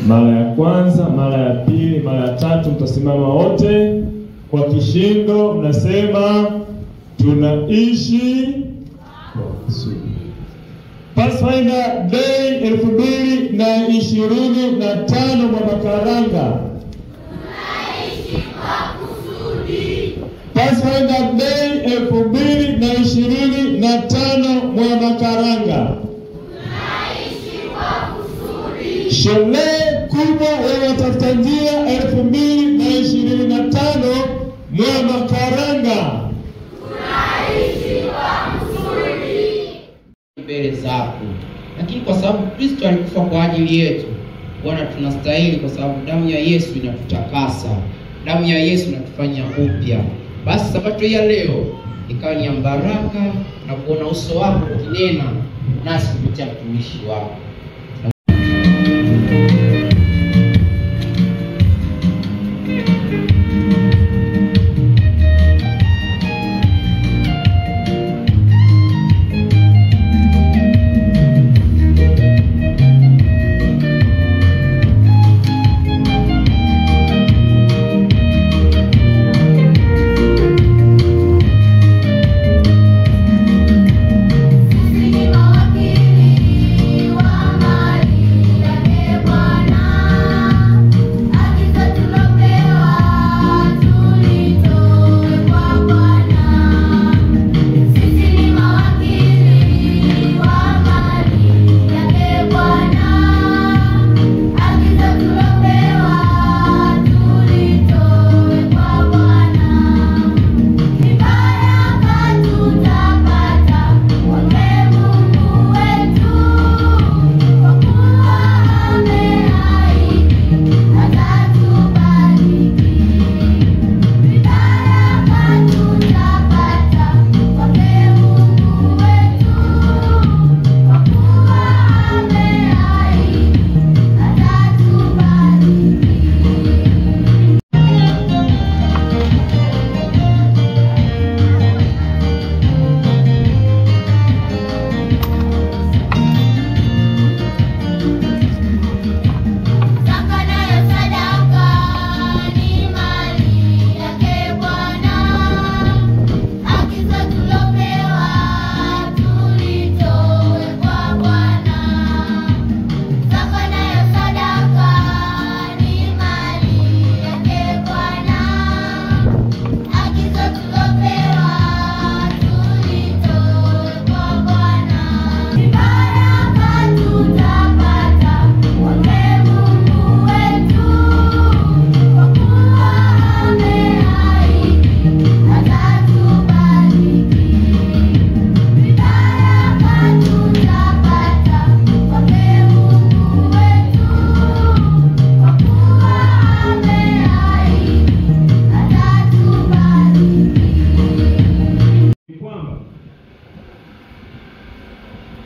Mara ya kwanza, mara ya pili, mara ya tatu mtasimama wote kwa kishindo, mnasema tunaishi kwa kusudi. Pathfinder Day 2025 Mwamakaranga. Tunaishi kwa kusudi. Pathfinder Day 2025 Mwamakaranga. Tunaishi kwa kusudi. Sherehe kubwa ya watafuta njia 2025 Mwamakaranga. Tunaishi kwa kusudi. Mbele zako. Lakini kwa sababu Kristo alikufa kwa ajili yetu, Bwana, tunastahili kwa sababu damu ya Yesu inatutakasa. Damu ya Yesu inatufanya upya. Basi sabato ya leo ikawa ni baraka na kuona uso wako ukinena nasi kupitia mtumishi wako.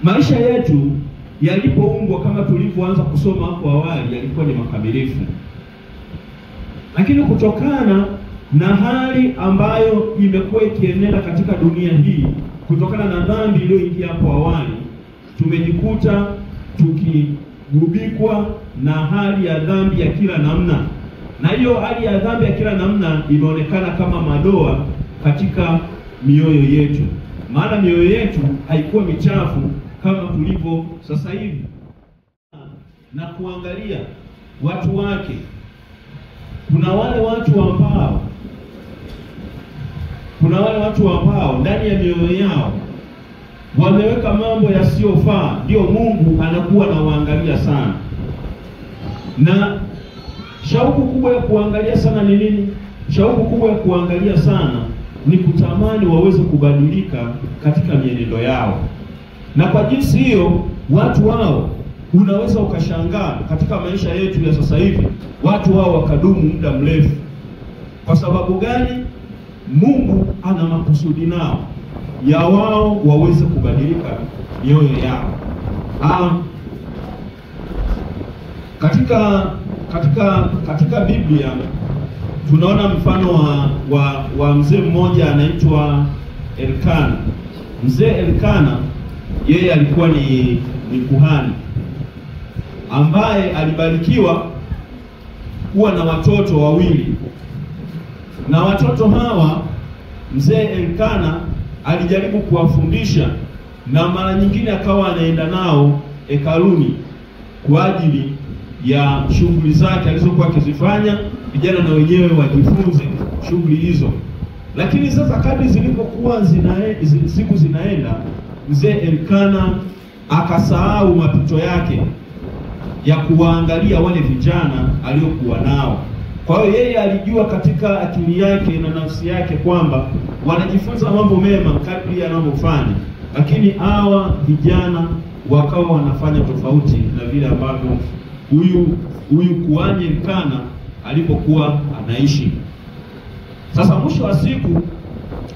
Maisha yetu yalipoumbwa kama tulivyoanza kusoma hapo awali yalikuwa ni makamilifu. Lakini kutokana na hali ambayo imekuwa ikiendelea katika dunia hii, kutokana na dhambi iliyoingia hapo awali, tumejikuta tukigubikwa na hali ya dhambi ya kila namna. Na hiyo hali ya dhambi ya kila namna imeonekana kama madoa katika mioyo yetu. Maana mioyo yetu haikuwa michafu kama tulivyo sasa hivi. Na kuangalia watu wake, kuna wale watu ambao ndani ya mioyo yao wameweka mambo yasiyofaa, ndio Mungu anakuwa na waangalia sana. Na shauku kubwa ya kuangalia sana ni nini? Shauku kubwa ya kuangalia sana ni kutamani waweze kubadilika katika mienendo yao. Na kwa jinsi hiyo watu wao unaweza ukashangaa katika maisha yetu ya sasa hivi watu wao wakadumu muda mrefu. Kwa sababu gani? Mungu ana makusudi nao ya wao waweze kubadilika mioyo yao. Katika Biblia tunaona mfano wa mzee mmoja anaitwa Elkana. Mzee Elkana yeye alikuwa ni kuhani. ambaye alibarikiwa kuwa na watoto wawili, na watoto hawa mzee Elkana alijaribu kuwafundisha, na mara nyingine akawa anaenda nao hekaluni kwa ajili ya shughuli zake alizokuwa akizifanya, vijana na wenyewe wajifunze shughuli hizo. Lakini sasa kadri zilipokuwa siku zinaenda, mzee Elkana akasahau mapito yake ya kuwaangalia wale vijana aliokuwa nao. Kwa hiyo yeye alijua katika akili yake na nafsi yake kwamba wanajifunza mambo mema kadri yanavyofanya, lakini hawa vijana wakawa wanafanya tofauti na vile ambavyo huyu kuhani Elkana alipokuwa anaishi. Sasa mwisho wa siku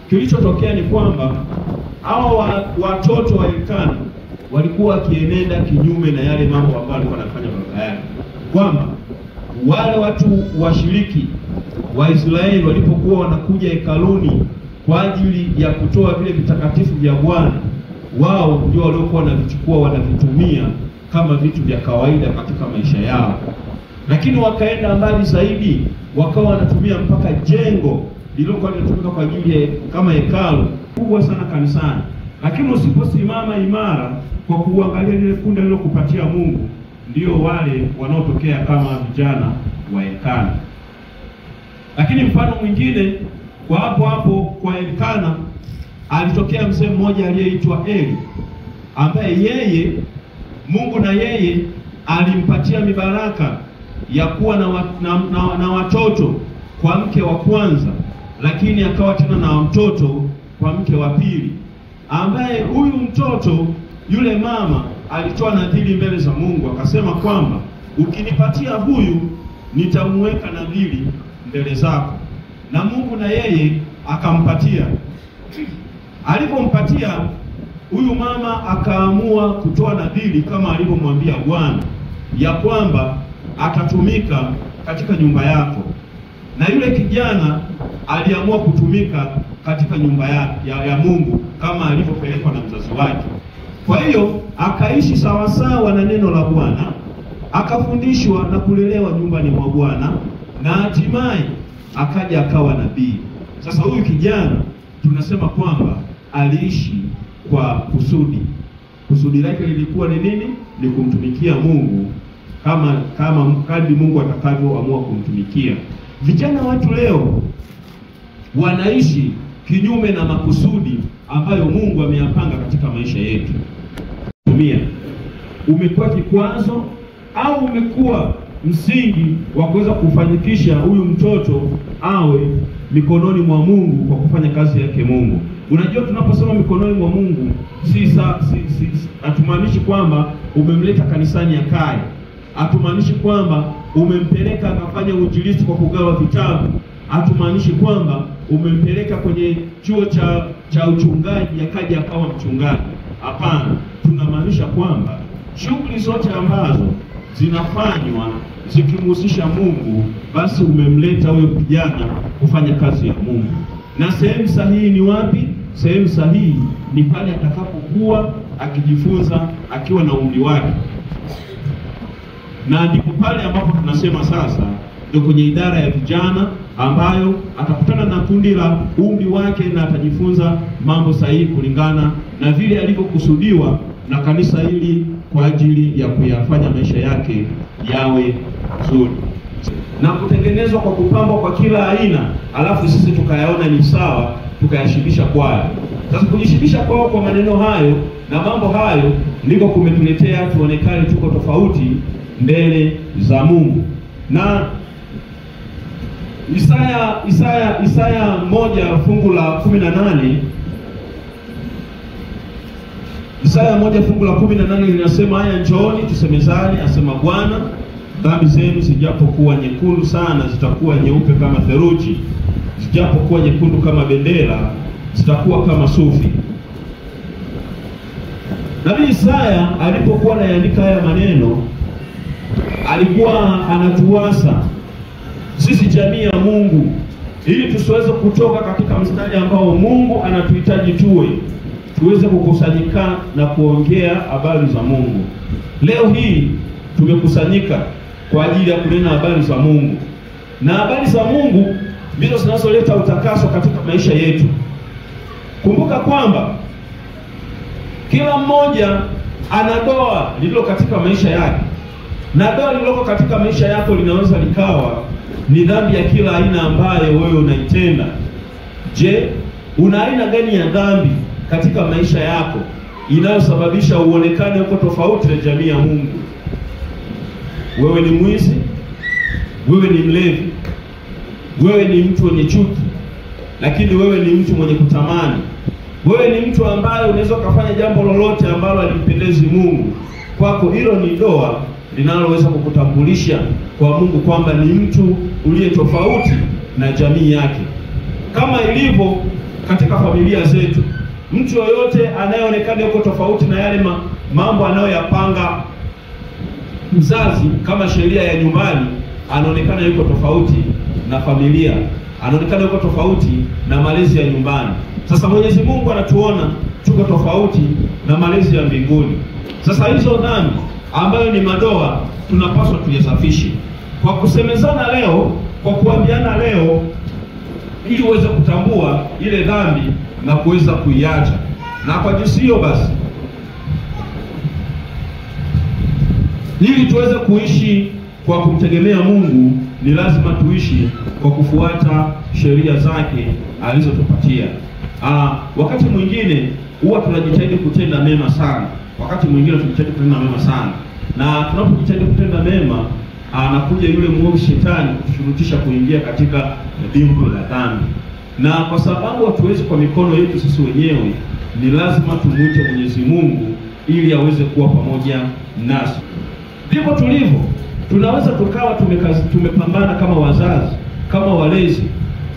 kilichotokea ni kwamba hawa watoto wa Elkana walikuwa wakienenda kinyume na yale mambo ambayo alikuwa anafanya baba yake, kwamba wale watu washiriki wa Israeli walipokuwa wanakuja hekaluni kwa ajili ya kutoa vile vitakatifu vya Bwana, wao ndio waliokuwa wanavichukua wanavitumia kama vitu vya kawaida katika maisha yao. Lakini wakaenda mbali zaidi, wakawa wanatumia mpaka jengo lililokuwa linatumika kwa ajili kama hekalu kubwa sana kanisani. Lakini usiposimama imara kwa kuangalia lile kundi lilokupatia Mungu, ndio wale wanaotokea kama vijana wa Elkana. Lakini mfano mwingine kwa hapo kwa Elkana, alitokea mzee mmoja aliyeitwa Eli, ambaye yeye Mungu na yeye alimpatia mibaraka ya kuwa na watoto kwa mke wa kwanza, lakini akawa tena na mtoto kwa mke wa pili, ambaye huyu mtoto yule mama alitoa nadhiri mbele za Mungu, akasema kwamba ukinipatia huyu nitamweka nadhiri mbele zako. Na Mungu na yeye akampatia. Alipompatia huyu mama akaamua kutoa nadhiri kama alivyomwambia Bwana, ya kwamba atatumika katika nyumba yako, na yule kijana aliamua kutumika katika nyumba ya Mungu kama alivyopelekwa na mzazi wake. Kwa hiyo akaishi sawasawa na neno la Bwana, akafundishwa na kulelewa nyumbani mwa Bwana, na hatimaye akaja akawa nabii. Sasa huyu kijana tunasema kwamba aliishi kwa kusudi. Kusudi lake lilikuwa ni nini? Ni kumtumikia Mungu kama kadri Mungu atakavyoamua kumtumikia. Vijana watu leo wanaishi kinyume na makusudi ambayo Mungu ameyapanga katika maisha yetu. Umekuwa kikwazo au umekuwa msingi wa kuweza kufanikisha huyu mtoto awe mikononi mwa Mungu kwa kufanya kazi yake Mungu. Unajua, tunaposema mikononi mwa Mungu hatumaanishi kwamba umemleta kanisani akae. Hatumaanishi kwamba umempeleka akafanya uinjilisti kwa kugawa vitabu. Hatumaanishi kwamba umempeleka kwenye chuo cha uchungaji akaja akawa mchungaji. Hapana, tunamaanisha kwamba shughuli zote ambazo zinafanywa zikimhusisha Mungu, basi umemleta huyo kijana kufanya kazi ya Mungu. Na sehemu sahihi ni wapi? Sehemu sahihi ni pale atakapokuwa akijifunza akiwa na umri wake. Na ndipo pale ambapo tunasema sasa ndio kwenye idara ya vijana, ambayo atakutana na kundi la umri wake na atajifunza mambo sahihi kulingana na vile alivyokusudiwa na kanisa hili kwa ajili ya kuyafanya maisha yake yawe nzuri, na kutengenezwa kwa kupambwa kwa kila aina, alafu sisi tukayaona ni sawa, tukayashibisha kwayo. Sasa kujishibisha kwao kwa maneno hayo na mambo hayo ndiko kumetuletea tuonekane tuko tofauti mbele za Mungu. Na Isaya 1 fungu la 18, Isaya 1 fungu la 18 linasema, haya njooni tusemezane, asema Bwana, dhambi zenu zijapokuwa nyekundu sana zitakuwa nyeupe kama theluji, zijapokuwa nyekundu kama bendera zitakuwa kama sufi. Nabii Isaya alipokuwa anaandika haya maneno, alikuwa anatuasa sisi jamii ya Mungu ili tusiweze kutoka katika mstari ambao Mungu anatuhitaji tuweze kukusanyika na kuongea habari za Mungu. Leo hii tumekusanyika kwa ajili ya kunena habari za Mungu, na habari za Mungu ndizo zinazoleta utakaso katika maisha yetu. Kumbuka kwamba kila mmoja ana doa lililo katika maisha yake, na doa lililoko katika maisha yako linaweza likawa ni dhambi ya kila aina ambayo wewe unaitenda. Je, una aina gani ya dhambi katika maisha yako inayosababisha uonekane uko tofauti na jamii ya Mungu? Wewe ni mwizi, wewe ni mlevi, wewe ni mtu mwenye chuki, lakini wewe ni mtu mwenye kutamani. Wewe ni mtu ambaye unaweza kufanya jambo lolote ambalo halimpendezi Mungu. Kwako hilo ni doa linaloweza kukutambulisha kwa Mungu kwamba ni mtu uliye tofauti na jamii yake. Kama ilivyo katika familia zetu, mtu yoyote anayeonekana yuko tofauti na yale mambo anayoyapanga mzazi kama sheria ya nyumbani, anaonekana yuko tofauti na familia, anaonekana yuko tofauti na malezi ya nyumbani. Sasa Mwenyezi Mungu anatuona tuko tofauti na malezi ya mbinguni. Sasa hizo dhambi ambayo ni madoa tunapaswa tuyasafishe kwa kusemezana leo, kwa kuambiana leo, ili uweze kutambua ile dhambi na kuweza kuiacha. Na kwa jinsi hiyo basi, ili tuweze kuishi kwa kumtegemea Mungu, ni lazima tuishi kwa kufuata sheria zake alizotupatia. Wakati mwingine huwa tunajitahidi kutenda mema sana. Wakati mwingine tunajitahidi kutenda mema sana. Na tunapojitahidi kutenda mema, anakuja yule mwovu shetani kutushurutisha kuingia katika dimbwi la dhambi. Na kwa sababu hatuwezi kwa mikono yetu sisi wenyewe, ni lazima tumuite Mwenyezi Mungu ili aweze kuwa pamoja nasi. Ndipo tulivyo, tunaweza tukawa tumepambana kama wazazi, kama walezi,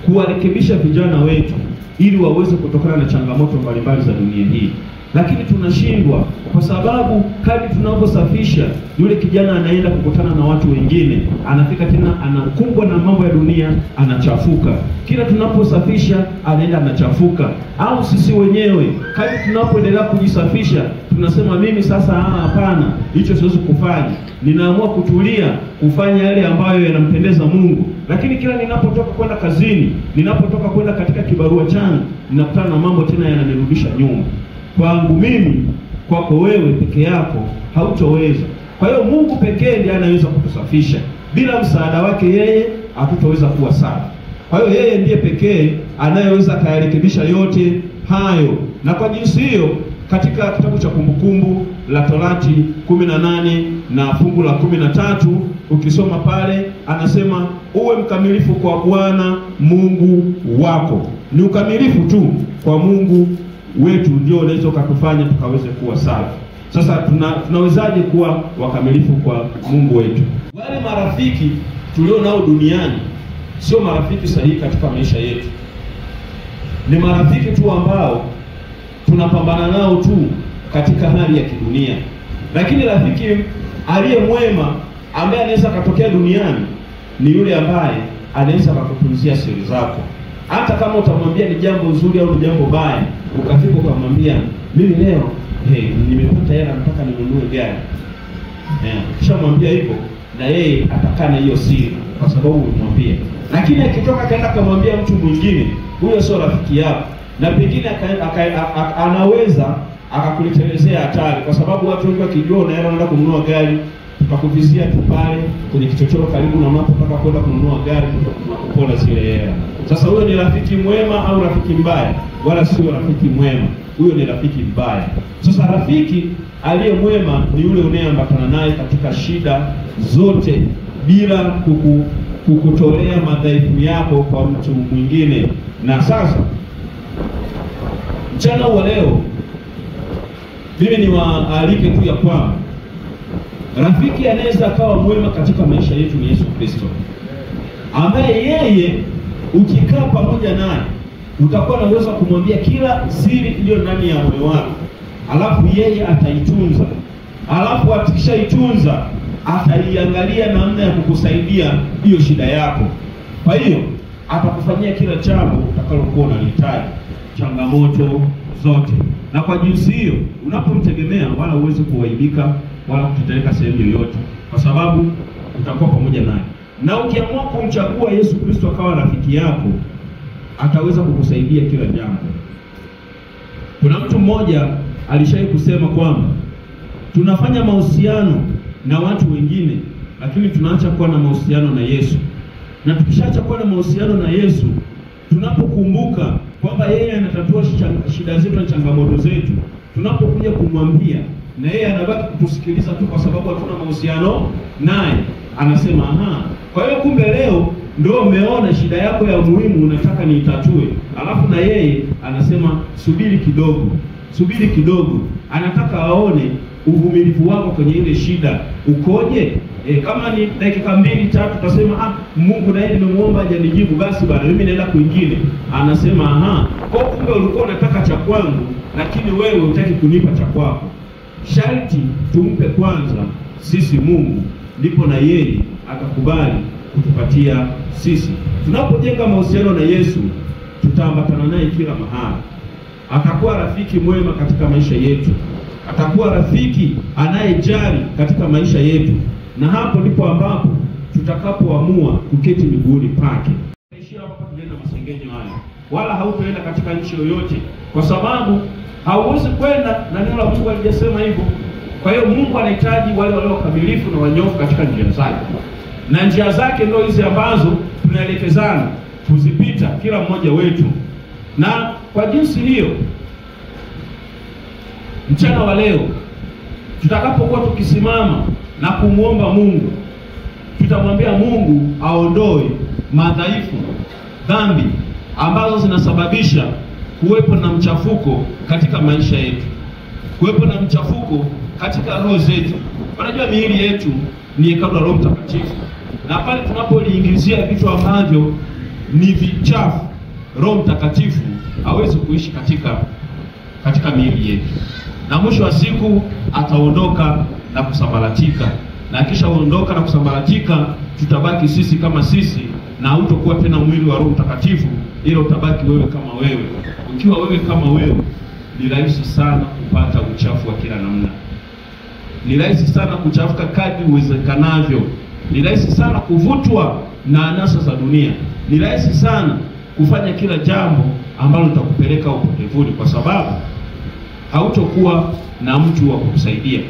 kuwarekebisha vijana wetu ili waweze kutokana na changamoto mbalimbali za dunia hii. Lakini tunashindwa kwa sababu kadri tunaposafisha, yule kijana anaenda kukutana na watu wengine, anafika tena anakumbwa na mambo ya dunia, anachafuka. Kila tunaposafisha anaenda anachafuka. Au sisi wenyewe kadri tunapoendelea kujisafisha, tunasema mimi sasa hapana, hicho siwezi kufanya. Ninaamua kutulia kufanya yale ambayo yanampendeza Mungu. Lakini kila ninapotoka kwenda kazini, ninapotoka kwenda katika kibarua changu, ninakutana na mambo tena yananirudisha nyuma. Kwangu mimi, kwako wewe peke yako hautoweza. Kwa hiyo Mungu pekee ndiye anaweza kutusafisha. Bila msaada wake yeye hatutoweza kuwa safi. Kwa hiyo yeye ndiye pekee anayeweza kuyarekebisha yote hayo. Na kwa jinsi hiyo, katika kitabu cha Kumbukumbu la Torati 18 na fungu la 13, ukisoma pale anasema uwe mkamilifu kwa Bwana Mungu wako. Ni ukamilifu tu kwa Mungu wetu ndio unaweza kutufanya tukaweze kuwa safi. Sasa tunawezaje kuwa wakamilifu kwa Mungu wetu? Wale marafiki tulio nao duniani sio marafiki sahihi katika maisha yetu. Ni marafiki tu ambao tunapambana nao tu katika hali ya kidunia. Lakini rafiki aliye mwema ambaye anaweza katokea duniani ni yule ambaye anaweza kukutunzia siri zako. Hata kama utamwambia ni jambo zuri au ni jambo baya, ukafika ukamwambia mimi leo nimepata hela nataka ninunue gari. Kisha mwambia hivyo, na yeye atakana hiyo siri kwa sababu umemwambia. Lakini akitoka kaenda kumwambia mtu mwingine, huyo sio rafiki yako. Na pengine anaweza akakuletelezea hatari, kwa sababu watu wengi wakijua unaenda kununua gari, tukakuvizia tu pale kwenye kichochoro karibu na unapotaka kwenda kununua gari, kupola zile hela. Sasa huyo ni rafiki mwema au rafiki mbaya? Wala sio rafiki mwema, huyo ni rafiki mbaya. Sasa rafiki aliye mwema ni yule unayeambatana naye katika shida zote bila kukutolea madhaifu yako kwa mtu mwingine. Na sasa mchana wa leo mimi niwaalike tu ya kwamba rafiki anaweza akawa mwema katika maisha yetu ni Yesu Kristo, ambaye yeye ukikaa pamoja naye utakuwa na uwezo kumwambia kila siri iliyo ndani ya moyo wako, alafu yeye ataitunza. Alafu akishaitunza ataiangalia namna ya kukusaidia hiyo shida yako. Kwa hiyo atakufanyia kila jambo utakalokuwa unahitaji, changamoto zote. Na kwa jinsi hiyo unapomtegemea wala uweze kuaibika wala kutetereka sehemu yoyote, kwa sababu utakuwa pamoja naye. Na ukiamua kumchagua Yesu Kristo akawa rafiki yako, ataweza kukusaidia kila jambo. Kuna mtu mmoja alishawahi kusema kwamba tunafanya mahusiano na watu wengine, lakini tunaacha kuwa na mahusiano na Yesu. Na tukishaacha kuwa na mahusiano na Yesu, tunapokumbuka kwamba yeye anatatua shida zetu na changamoto zetu, tunapokuja kumwambia, na yeye anabaki kutusikiliza tu kwa sababu hatuna mahusiano naye, anasema aha, kwa hiyo kumbe leo ndio umeona shida yako ya muhimu unataka niitatue. Alafu na yeye anasema subiri kidogo. Anataka aone uvumilivu wako kwenye ile shida ukoje. Kama ni dakika 2-3 utasema Mungu na yeye nimemuomba hajanijibu, basi bwana mimi naenda kwingine. Anasema aha, kwa kumbe ulikuwa unataka cha kwangu, lakini wewe hutaki kunipa cha kwako. Sharti tumpe kwanza sisi Mungu, ndipo na yeye atakubali kutupatia sisi. Tunapojenga mahusiano na Yesu, tutaambatana naye kila mahali. Atakuwa rafiki mwema katika maisha yetu, atakuwa rafiki anayejali katika maisha yetu, na hapo ndipo ambapo tutakapoamua kuketi miguuni pake. Ishia hapa tunaenda masengenyo haya, wala hautaenda katika nchi yoyote, kwa sababu hauwezi kwenda na neno la Mungu alijasema hivyo. Kwa hiyo Mungu anahitaji wale walio kamilifu na wanyofu katika njia zake, na njia zake ndio hizi ambazo tunaelekezana kuzipita kila mmoja wetu. Na kwa jinsi hiyo, mchana wa leo tutakapokuwa tukisimama na kumuomba Mungu, tutamwambia Mungu aondoe madhaifu, dhambi ambazo zinasababisha kuwepo na mchafuko katika maisha yetu, kuwepo na mchafuko katika roho zetu. Unajua miili yetu ni hekalu la Roho Mtakatifu, na pale tunapoliingizia vitu ambavyo ni vichafu, Roho Mtakatifu hawezi kuishi katika miili yetu, na mwisho wa siku ataondoka na kusambaratika. Na kisha ondoka na kusambaratika, tutabaki sisi kama sisi, na hautakuwa tena mwili wa Roho Mtakatifu, ila utabaki wewe kama wewe. Ukiwa wewe kama wewe, ni rahisi sana kupata uchafu wa kila namna. Ni rahisi sana kuchafuka kadri uwezekanavyo. Ni rahisi sana kuvutwa na anasa za dunia. Ni rahisi sana kufanya kila jambo ambalo litakupeleka upotevuni, kwa sababu hautokuwa na mtu wa kukusaidia.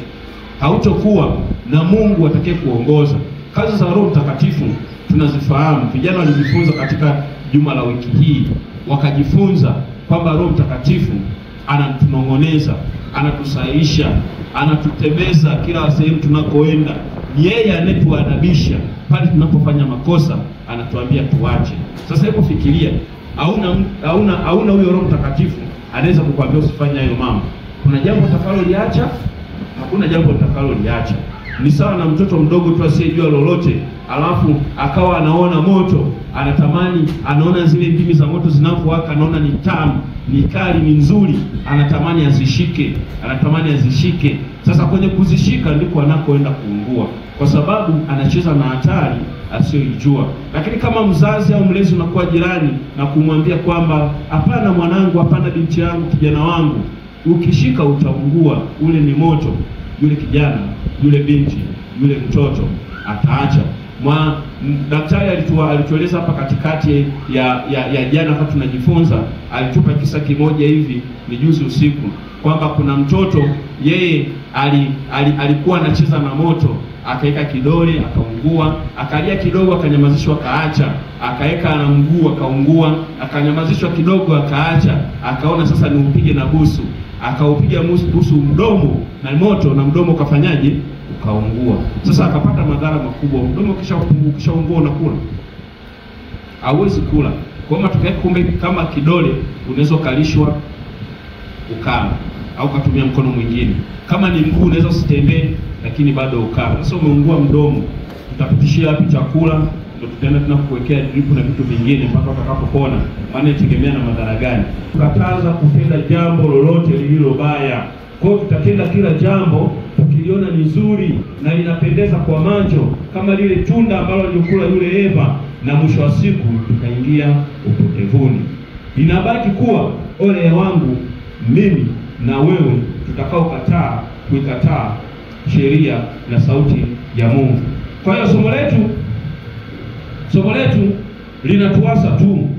Hautokuwa na Mungu atakaye kuongoza. Kazi za Roho Mtakatifu tunazifahamu. Vijana walijifunza katika juma la wiki hii, wakajifunza kwamba Roho Mtakatifu anatunong'oneza, anatusahihisha, anatutembeza kila sehemu tunakoenda. Yeye anayetuadabisha pale tunapofanya makosa, anatuambia tuache. Sasa hebu fikiria, hauna huyo Roho Mtakatifu anaweza kukwambia usifanye hayo mambo. Kuna jambo utakaloliacha? Hakuna jambo utakaloliacha. Ni sawa na mtoto mdogo tu asiyejua lolote, alafu akawa anaona moto, anaona zile ndimi za moto zinapowaka, anaona ni tamu, ni kali, ni nzuri, anatamani azishike. Sasa kwenye kuzishika ndiko anakoenda kuungua, kwa sababu anacheza na hatari asiyojua. Lakini kama mzazi au mlezi unakuwa jirani na kumwambia kwamba hapana mwanangu, hapana binti yangu, kijana wangu, ukishika utaungua, ule ni moto, yule kijana, yule binti, yule mtoto ataacha. Daktari alitueleza hapa katikati ya jana wakati tunajifunza, alitupa kisa kimoja hivi ni juzi usiku, kwamba kuna mtoto yeye alikuwa anacheza na moto, akaeka kidole akaungua, akalia kidogo akanyamazishwa akaacha, akaeka na mguu akaungua, akanyamazishwa kidogo akaacha, akaona sasa ni upige na busu, akaupiga busu mdomo na moto, na mdomo ukafanyaje? Ukaungua. Sasa akapata madhara makubwa. Mdomo ukishaungua unakula? Hauwezi kula. Kwa hiyo matokeo kumbe kama kidole unaweza kalishwa ukala, au kutumia mkono mwingine. Kama ni mguu unaweza usitembee lakini bado ukala. Sasa umeungua mdomo, tutapitishia wapi chakula? Ndio tutaenda tena kuwekea drip na vitu vingine mpaka utakapopona. Maana itegemea na madhara gani. Tukataza kutenda jambo lolote lililo baya. Kwa hiyo tutatenda kila jambo tukiliona ni zuri na linapendeza kwa macho, kama lile tunda ambalo alikula yule Eva, na mwisho wa siku tukaingia upotevuni. Inabaki kuwa ole wangu mimi na wewe tutakaokataa kuikataa sheria na sauti ya Mungu. Kwa hiyo somo letu linatuasa tu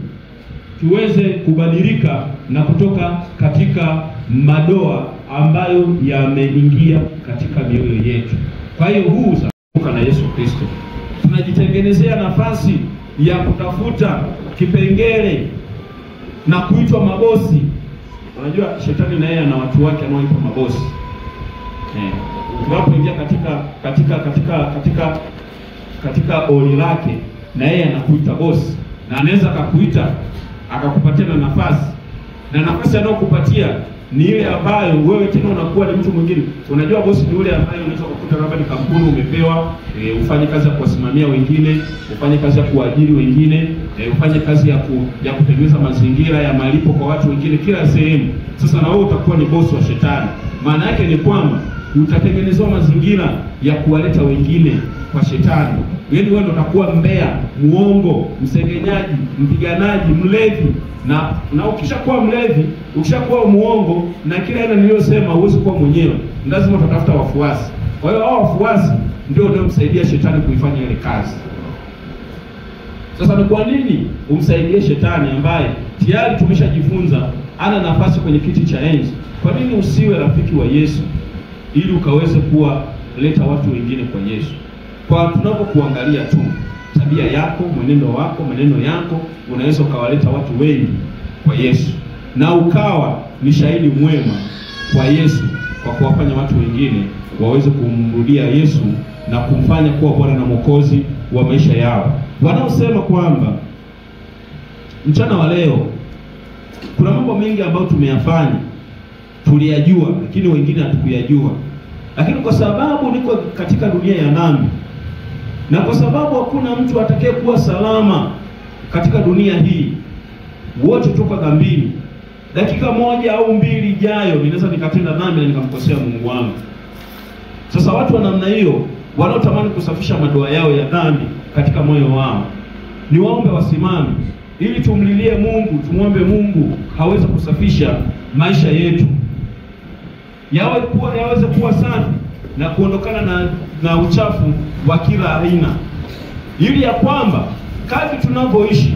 tuweze kubadilika na kutoka katika madoa ambayo yameingia katika mioyo yetu. Kwa hiyo huu sasa na Yesu Kristo tunajitengenezea nafasi ya kutafuta kipengele na kuitwa mabosi. Unajua shetani na yeye ana watu wake anaoitwa mabosi. Unapoingia katika oli lake, na yeye anakuita bosi, na anaweza akakuita akakupatia na nafasi anayokupatia ni ile ambayo wewe tena unakuwa ni mtu mwingine. Unajua bosi ni yule ambaye unaweza kukuta labda ni kampuni umepewa, ufanye kazi ya kuwasimamia wengine, ufanye kazi ya kuajiri wengine, ufanye kazi ya kutengeneza mazingira ya malipo kwa watu wengine kila sehemu. Sasa na wewe utakuwa ni bosi wa shetani. Maana yake ni kwamba utatengenezwa mazingira ya kuwaleta wengine kwa shetani. Yaani wewe utakuwa mbea, muongo, msengenyaji, mpiganaji, mlevi. Na ukishakuwa mlevi, ukishakuwa muongo na kila aina niliyosema huwezi kuwa mwenyewe. Lazima utatafuta wafuasi. Kwa hiyo hao wafuasi ndio wanaomsaidia shetani kuifanya ile kazi. Sasa ni kwa nini umsaidie shetani ambaye tayari tumeshajifunza ana nafasi kwenye kiti cha enzi? Kwa nini usiwe rafiki wa Yesu ili ukaweze kuwaleta watu wengine kwa Yesu? Kwa tunapokuangalia tu tabia yako, mwenendo wako, maneno yako, unaweza ukawaleta watu wengi kwa Yesu, na ukawa ni shahidi mwema kwa Yesu kwa kuwafanya watu wengine waweze kumrudia Yesu na kumfanya kuwa Bwana na Mwokozi wa maisha yao. Wanaosema kwamba mchana wa leo kuna mambo mengi ambayo tumeyafanya, tuliyajua, lakini wengine hatukuyajua. Lakini kwa sababu niko katika dunia ya dhambi, na kwa sababu hakuna mtu atakaye kuwa salama katika dunia hii, wote tuko dhambini. Dakika moja au mbili ijayo ninaweza nikatenda dhambi na nikamkosea Mungu wangu. Sasa watu wa namna hiyo wanaotamani kusafisha madoa yao ya dhambi katika moyo wao, ni waombe wasimame ili tumlilie Mungu, tumwombe Mungu haweze kusafisha maisha yetu, yaweze kuwa safi na kuondokana na uchafu wa kila aina, ili ya kwamba kadri tunavyoishi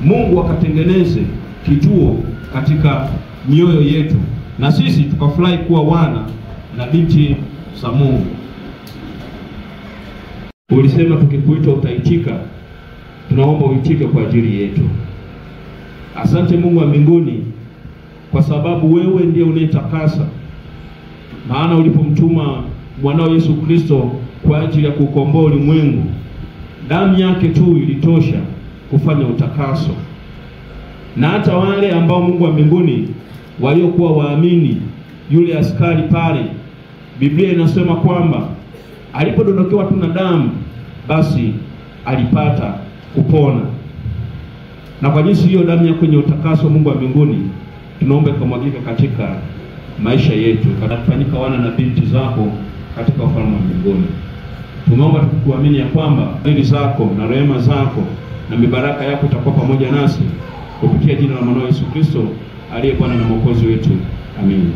Mungu akatengeneze kituo katika mioyo yetu, na sisi tukafurahi kuwa wana na binti za Mungu. Ulisema tukikuita utaitika, tunaomba uitike kwa ajili yetu. Asante Mungu wa mbinguni, kwa sababu wewe ndiye unayetakasa. Maana ulipomtuma mwanao Yesu Kristo kwa ajili ya kukomboa ulimwengu, damu yake tu ilitosha kufanya utakaso. Na hata wale ambao Mungu wa mbinguni waliokuwa waamini, yule askari pale, Biblia inasema kwamba alipodondokewa tu na damu, basi alipata kupona. Na kwa jinsi hiyo damu ya kwenye utakaso, Mungu wa mbinguni, tunaomba kumwagika katika maisha yetu, katafanyika wana na binti zako katika ufalme wa mbinguni. Tunaomba tukuamini ya kwamba baraka zako na rehema zako na mibaraka yako itakuwa pamoja nasi kupitia jina la mwanao Yesu Kristo aliye Bwana na Mwokozi wetu. Amen.